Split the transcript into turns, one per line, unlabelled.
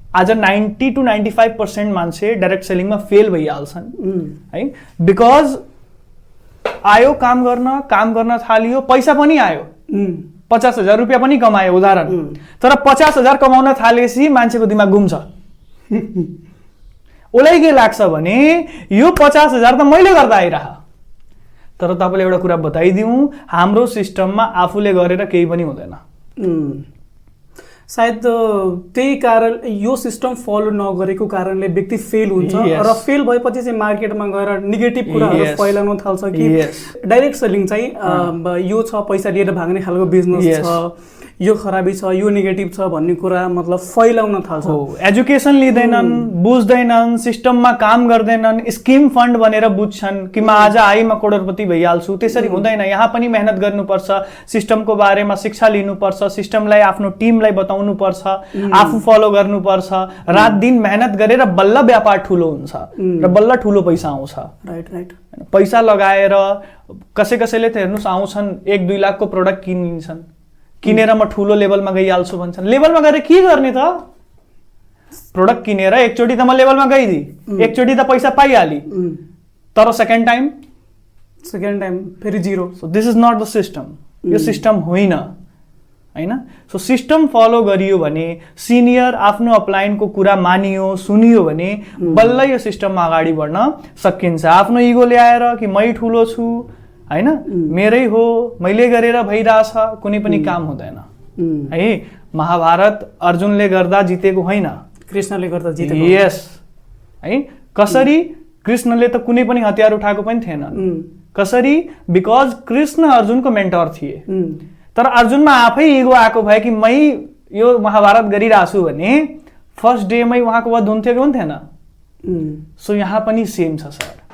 आज 90 to 95% मान्छे direct सेलिङमा fail भइहाल्छन् है, बिकज आयो काम गर्न थालियो, पैसा पनि आयो, 50,000 रुपियाँ पनि कमायो उदाहरण, तर 50,000 कमाउन थालेपछि मान्छेको दिमाग घुम्छ। उसलाई के लाग्छ भने यो 50,000 त मैले गर्दा आइरह। तर तपाईले एउटा कुरा बताइदिउँ, हाम्रो सिस्टममा आफूले गरेर केही पनि हुँदैन।
सायद त्यही कारण यो सिस्टम फलो नगरेको कारणले व्यक्ति फेल हुन्छ र फेल भएपछि चाहिँ मार्केटमा गएर नेगेटिभ कुराहरू फैलाउन थाल्छ कि डाइरेक्ट सेलिङ चाहिँ यो छ, पैसा लिएर भाग्ने खालको बिजनेस छ, यो खराबी छ, यो नेगेटिभ छ भन्ने कुरा मतलब फैलाउन थाल्छ।
एजुकेसन लिँदैनन्, बुझ्दैनन्, सिस्टममा काम गर्दैनन्, स्किम फन्ड भनेर बुझ्छन् कि म आज आइमा करोडपति भइहाल्छु। त्यसरी हुँदैन। यहाँ पनि मेहनत गर्नुपर्छ, सिस्टमको बारेमा शिक्षा लिनुपर्छ, सिस्टमलाई आफ्नो टिमलाई बताउनु पर्छ, आफू फलो गर्नुपर्छ, रात दिन मेहनत गरेर बल्ल व्यापार ठुलो हुन्छ र बल्ल ठुलो पैसा आउँछ।
राइट।
पैसा लगाएर कसैले त हेर्नुस् आउँछन् 1-2 लाखको प्रोडक्ट किनिन्छन्, किनेर म ठुलो लेभलमा गइहाल्छु भन्छन्। लेभलमा गएर के गर्ने त? प्रोडक्ट किनेर एकचोटि त म लेभलमा गइदिए, एकचोटि त पैसा पाइहाली, तर सेकेन्ड टाइम
फेरि zero.
So this is not the system. यो सिस्टम होइन हैन। सो सिस्टम फलो गरियो भने, सिनियर आफ्नो अपलाइनको कुरा मानियो, सुनियो भने बल्ल यो सिस्टममा अगाडि बढ्न सकिन्छ। आफ्नो इगो ल्याएर कि मै ठुलो छु हैन, मेरै हो, मैले गरेर भइरहेछ, कुनै पनि काम हुँदैन है। महाभारत अर्जुनले गर्दा जितेको होइन,
कृष्णले गर्दा जितेको।
यस है। कसरी? कृष्णले त कुनै पनि हतियार उठाएको पनि थिएन। कसरी? बिकज कृष्ण अर्जुनको मेन्टर थिए। तर अर्जुनमा आफै इगो आएको भए कि मै यो महाभारत गरिरहेछु भने फर्स्ट डेमै उहाँको वध हुन्थ्यो कि हुन्थेन? सो यहाँ पनि सेम छ सर।